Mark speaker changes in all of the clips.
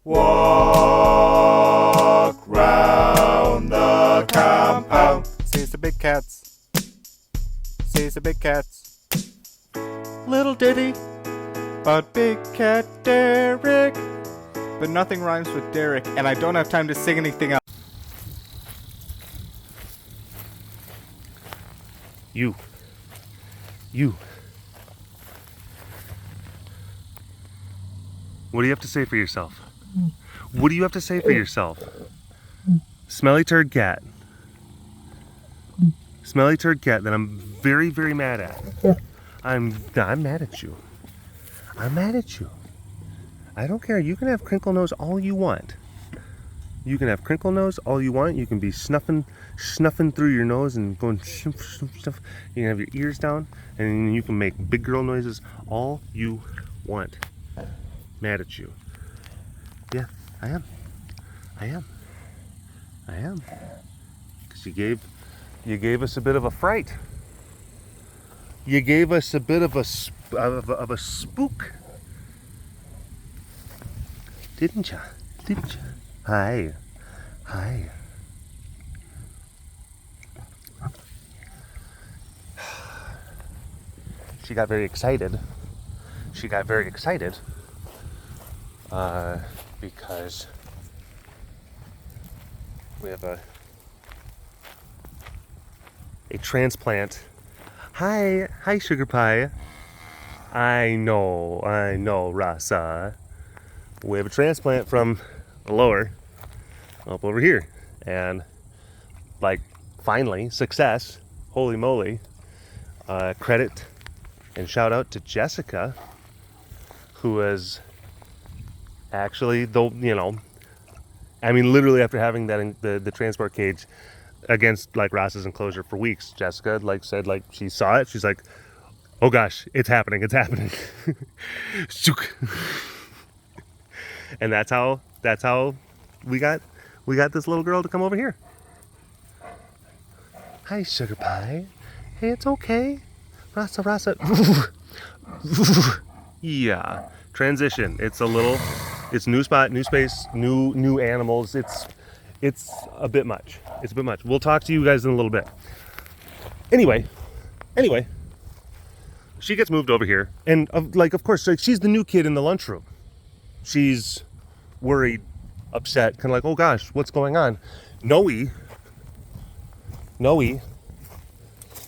Speaker 1: Walk round the compound.
Speaker 2: Sees the big cats. Sees the big cats. Little ditty about Big Cat Derek. But nothing rhymes with Derek, and I don't have time to sing anything else.
Speaker 3: You. What do you have to say for yourself? What do you have to say for yourself? Smelly turd cat. Smelly turd cat that I'm very, very mad at. I'm mad at you. I'm mad at you. I don't care. You can have crinkle nose all you want. You can have crinkle nose all you want. You can be snuffing through your nose and going snuff. You can have your ears down, and you can make big girl noises all you want. Mad at you. Yeah, I am. Because you gave us a bit of a fright. You gave us a bit of a spook. Didn't ya? Hi. She got very excited. Because we have a transplant. Hi, sugar pie. I know, Rasa. We have a transplant from the lower up over here, and like finally success. Holy moly! Credit and shout out to Jessica, who has actually, though, I mean, literally after having that in the transport cage against like Rasa's enclosure for weeks, Jessica said she saw it. She's like, oh gosh, it's happening. And that's how we got this little girl to come over here. Hi, sugar pie. Hey, it's okay. Rasa. Yeah. Transition. It's new spot, new space, new animals. It's a bit much. We'll talk to you guys in a little bit. Anyway, she gets moved over here, and of course, she's the new kid in the lunchroom. She's worried, upset, kind of like, oh gosh, what's going on? Noey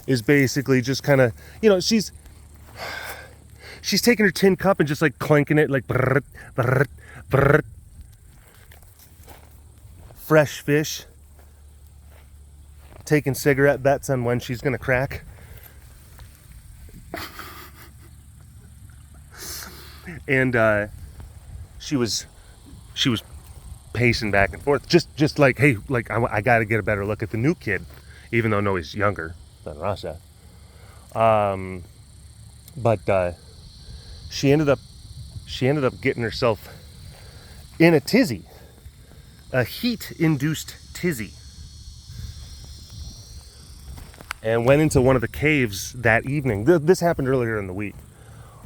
Speaker 3: is basically just kind of, she's taking her tin cup and just like clanking it like brrrt, brrrt, brrrt. Fresh fish. Taking cigarette bets on when she's gonna crack. And she was pacing back and forth, just like, hey, like I gotta get a better look at the new kid, even though Noey's younger than Rasa. But she ended up getting herself in a tizzy, a heat-induced tizzy, and went into one of the caves that evening. This happened earlier in the week.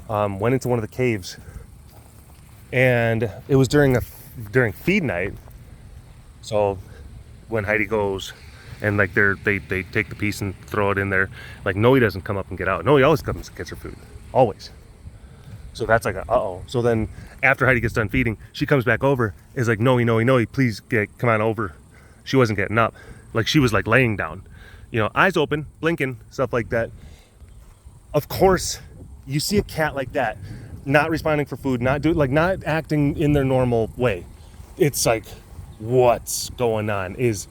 Speaker 3: Went into one of the caves, and it was during feed night. So when Heidi goes and like they take the piece and throw it in there, like Noey doesn't come up and get out. Noey always comes and gets her food, always. So that's like uh-oh. So then after Heidi gets done feeding, she comes back over, is like, Noey, please come on over. She wasn't getting up. Like she was like laying down, eyes open, blinking, stuff like that. Of course, you see a cat like that, not responding for food, not acting in their normal way. It's like, what's going on? Is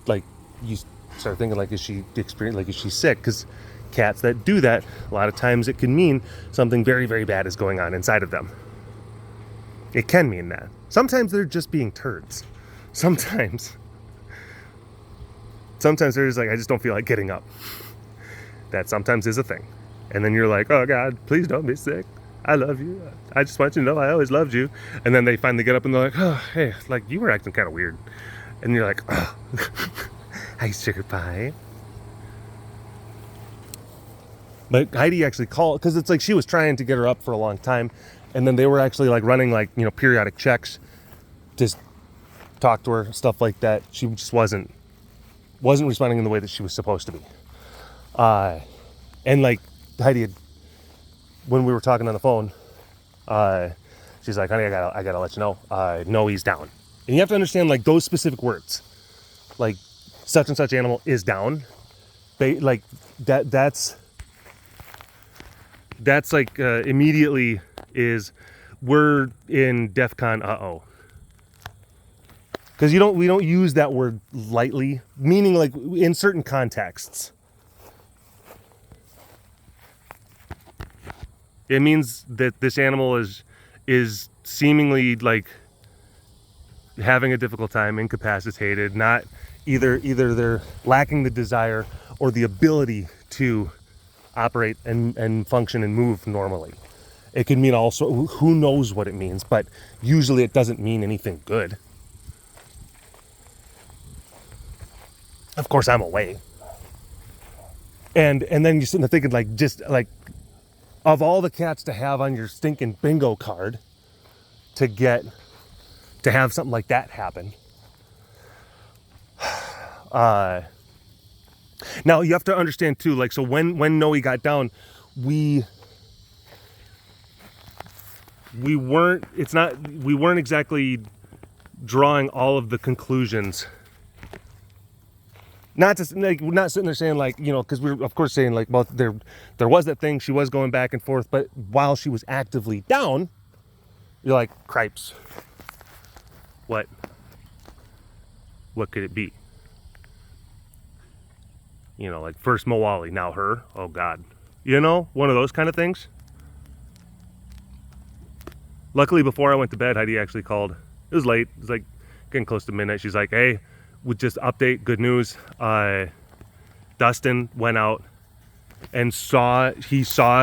Speaker 3: like, you start thinking like, is she sick? Because cats that do that, a lot of times it can mean something very, very bad is going on inside of them. It can mean that. Sometimes they're just being turds. Sometimes they're just like, I just don't feel like getting up. That sometimes is a thing. And then you're like, oh God, please don't be sick. I love you. I just want you to know I always loved you. And then they finally get up and they're like, oh, hey, like you were acting kind of weird. And you're like, oh, hi, sugar pie. But Heidi actually called, because it's like she was trying to get her up for a long time. And then they were actually like running like, periodic checks just talked to her, stuff like that. She just wasn't responding in the way that she was supposed to be. And like Heidi had, when we were talking on the phone, she's like, honey, I gotta let you know, Noey's down. And you have to understand, like, those specific words, like such and such animal is down. They like that's like immediately is we're in DEFCON because we don't use that word lightly, meaning like in certain contexts. It means that this animal is seemingly like having a difficult time, incapacitated, not either they're lacking the desire or the ability to operate and function and move normally. It can mean also, who knows what it means, but usually it doesn't mean anything good. Of course, I'm away. And then you're sitting there thinking, like, just like, of all the cats to have on your stinking bingo card to have something like that happen. Now you have to understand too, like, so when Noey got down, we weren't exactly drawing all of the conclusions. Not not sitting there saying, like, you know, because we're of course saying, like, well, there was that thing, she was going back and forth, but while she was actively down, you're like, cripes, what could it be? You know, like, first Moali, now her, oh God, you know, one of those kind of things. Luckily, before I went to bed, Heidi actually called. It was late, it was like getting close to midnight. She's like, hey, with just update, good news, Dustin went out and saw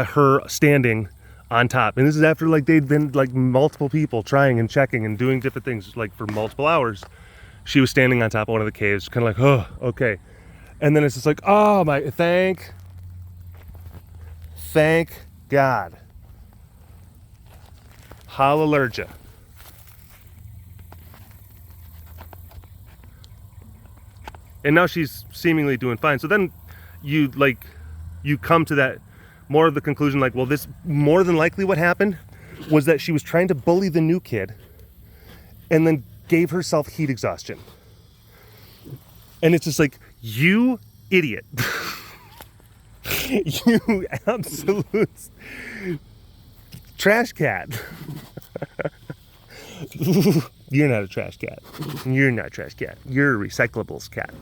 Speaker 3: her standing on top, and this is after, like, they'd been, like, multiple people trying and checking and doing different things, like, for multiple hours. She was standing on top of one of the caves, kind of like, oh, okay. And then it's just like, oh my, thank God. Hallelujah. And now she's seemingly doing fine. So then you come to that more of the conclusion, like, well, this more than likely what happened was that she was trying to bully the new kid and then gave herself heat exhaustion. And it's just like, you idiot. You absolute trash cat. You're not a trash cat. You're not a trash cat. You're a recyclables cat.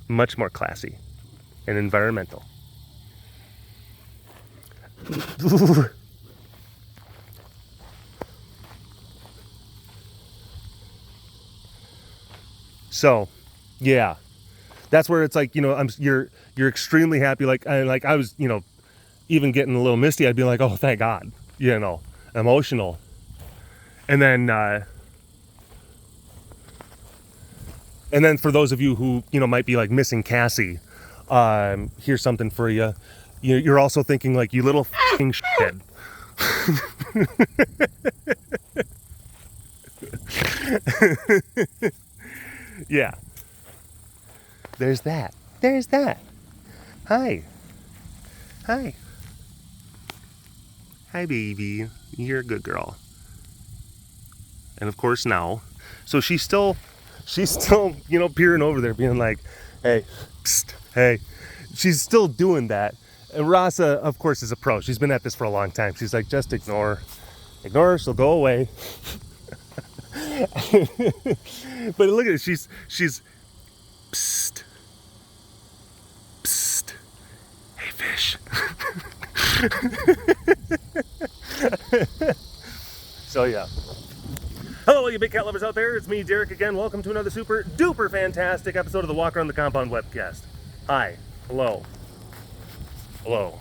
Speaker 3: Much more classy and environmental. So, yeah. That's where it's like, you know, you're extremely happy. Like I was, you know, even getting a little misty. I'd be like, oh, thank God, you know, emotional. And then for those of you who, you know, might be like missing Cassie, here's something for you. You're also thinking, like, you little f***ing shit. Yeah. There's that. Hi, baby. You're a good girl. And of course now, so she's still, you know, peering over there, being like, hey, psst, hey. She's still doing that. And Rasa, of course, is a pro. She's been at this for a long time. She's like, just ignore her, she'll go away. But look at it, she's psst, hey fish. So yeah. Hello, all you big cat lovers out there. It's me, Derek, again. Welcome to another super duper fantastic episode of the Walk Around the Compound webcast. Hi. Hello. Oh.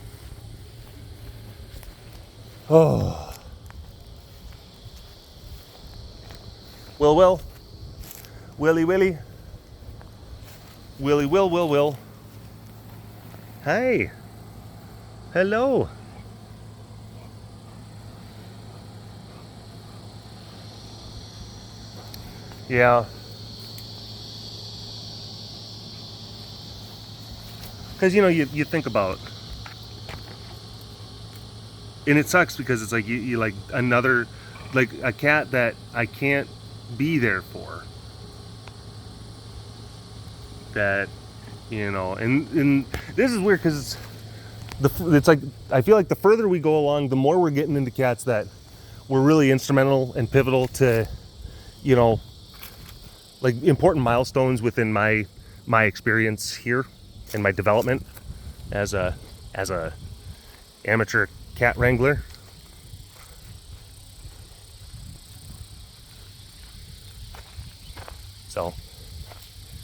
Speaker 3: Will. Willy. Will. Hey. Hello. Yeah. Because, you know, you think about, and it sucks because it's like you like another, like a cat that I can't be there for. That, you know, and this is weird because it's like, I feel like the further we go along, the more we're getting into cats that were really instrumental and pivotal to, you know, like important milestones within my experience here and my development as a amateur cat wrangler. So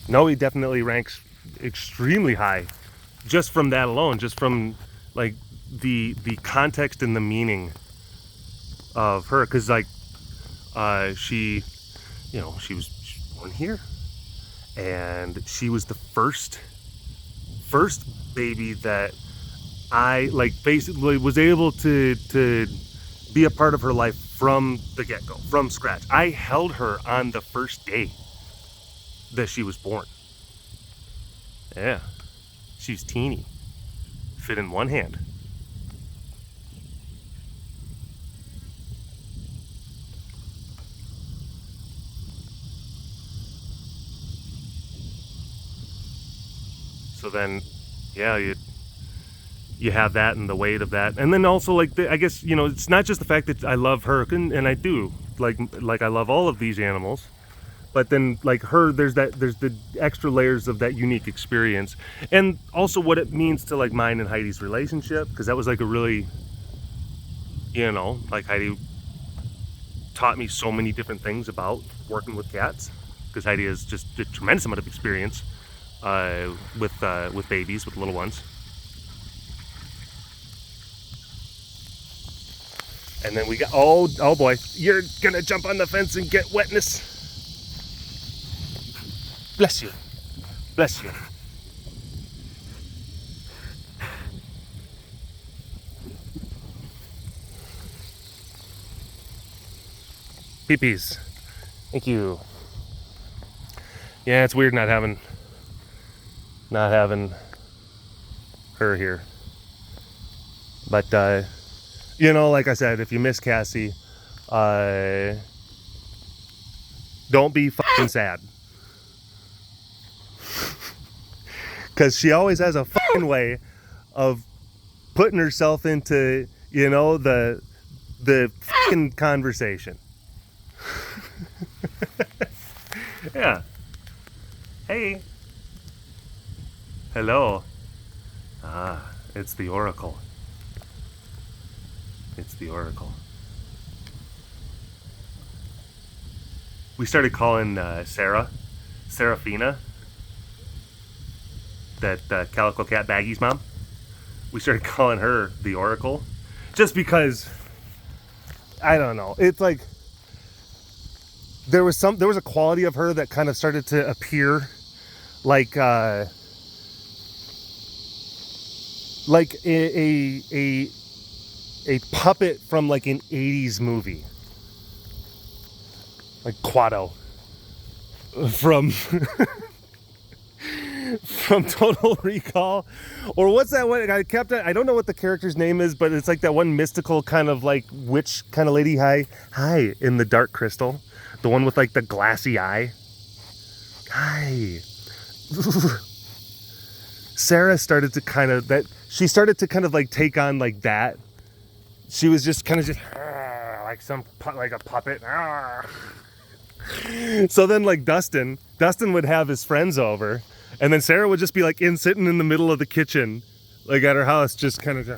Speaker 3: Noey definitely ranks extremely high just from that alone, just from like the context and the meaning of her, because like she, you know, she was born here, and she was the first baby that I like basically was able to be a part of her life from the get-go, from scratch. I held her on the first day that she was born. Yeah, she was teeny, fit in one hand. So then, yeah, you have that and the weight of that, and then also like I guess, you know, it's not just the fact that I love her, and I do like I love all of these animals, but then like her, there's the extra layers of that unique experience, and also what it means to like mine and Heidi's relationship, because that was like a really, you know, like Heidi taught me so many different things about working with cats, because Heidi has just a tremendous amount of experience with babies, with little ones. And then we got, oh boy, you're gonna jump on the fence and get wetness. Bless you, bless you. Peepees, thank you. Yeah, it's weird not having her here, but you know, like I said, if you miss Cassie, don't be fucking sad, because she always has a fucking way of putting herself into, you know, the fucking conversation. Yeah. Hey. Hello. Ah, it's the Oracle. It's the Oracle. We started calling Serafina, that Calico Cat Baggy's mom. We started calling her the Oracle, just because, I don't know. It's like there was a quality of her that kind of started to appear like a puppet from like an 80s movie, like Quado from from Total Recall, or what's that one? I don't know what the character's name is, but it's like that one mystical kind of like witch kind of lady. Hi in the Dark Crystal, the one with like the glassy eye. Hi. Sarah started to kind of like take on like that. She was just kind of like a puppet. So then like Dustin would have his friends over, and then Sarah would just be like sitting in the middle of the kitchen, like at her house, just kind of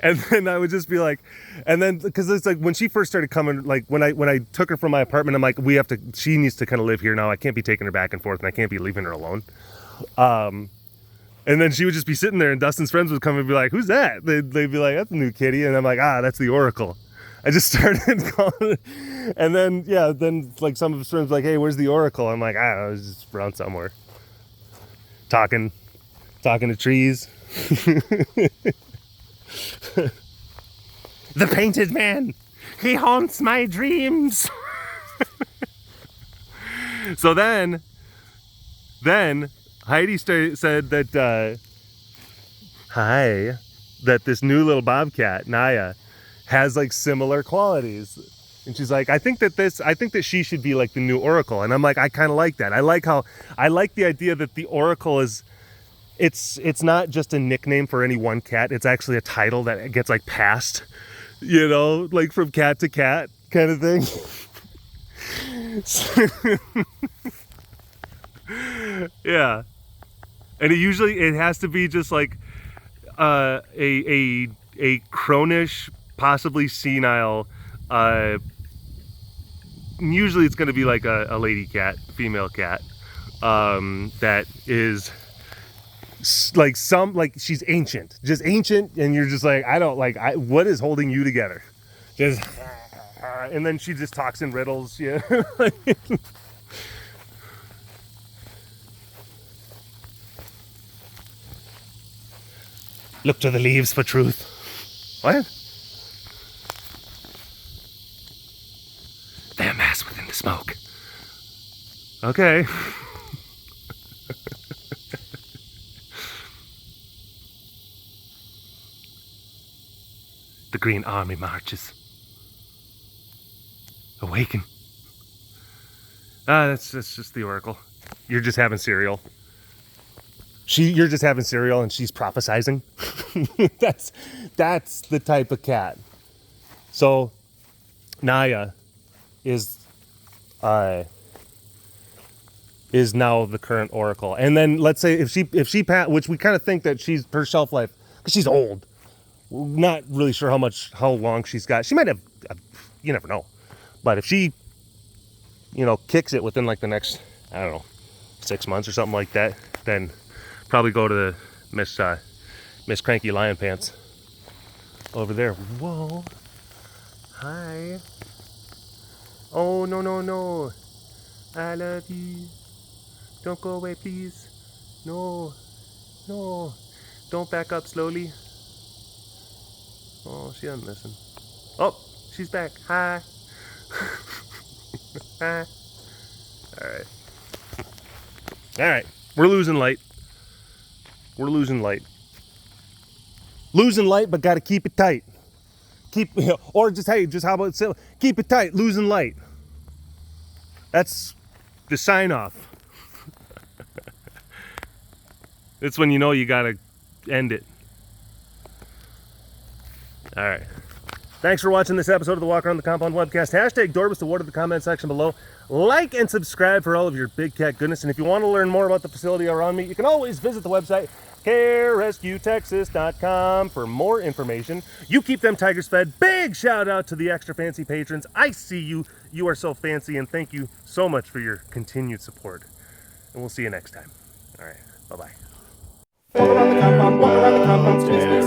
Speaker 3: and then I would just be like, and then because it's like when she first started coming, like when I took her from my apartment, I'm like, she needs to kind of live here now. I can't be taking her back and forth, and I can't be leaving her alone. And then she would just be sitting there, and Dustin's friends would come and be like, "Who's that?" They'd be like, "That's a new kitty," and I'm like, "That's the Oracle." I just started calling it, and then like some of his friends were like, "Hey, where's the Oracle?" I'm like, "I don't know, it's just around somewhere, talking to trees." The painted man. He haunts my dreams. So then Heidi said that, that this new little bobcat, Naya, has like similar qualities. And she's like, I think that she should be like the new Oracle. And I'm like, I kind of like that. I like the idea that the Oracle is, it's not just a nickname for any one cat. It's actually a title that gets like passed, you know, like from cat to cat kind of thing. Yeah. And it has to be just like a cronish, possibly senile, usually it's going to be like a lady cat, female cat, that is like she's ancient, just ancient, and you're just like, what is holding you together? Just, and then she just talks in riddles, yeah. Look to the leaves for truth. What? They amass within the smoke. Okay. The green army marches. Awaken. That's just the Oracle. You're just having cereal. You're just having cereal and she's prophesizing. That's the type of cat. So Naya is now the current Oracle. And then let's say if she which we kind of think that her shelf life, because she's old. We're not really sure how long she's got. She might have, you never know. But if she, kicks it within like the next, I don't know, 6 months or something like that, then probably go to Miss Cranky Lion Pants over there. Whoa. Hi. Oh, no. I love you. Don't go away, please. No. Don't back up slowly. Oh, she doesn't listen. Oh, she's back. Hi. Hi. All right. We're losing light. Losing light, but got to keep it tight. Or just, hey, how about keep it tight, losing light. That's the sign off. It's when you got to end it. All right. Thanks for watching this episode of the Walk Around the Compound webcast. Hashtag Dorbus the word in the comment section below. Like and subscribe for all of your big cat goodness. And if you want to learn more about the facility around me, you can always visit the website carerescuetexas.com for more information. You keep them tigers fed. Big shout out to the extra fancy patrons. I see you. You are so fancy, and thank you so much for your continued support. And we'll see you next time. All right. Bye-bye.
Speaker 2: Walk around the compound, stairs.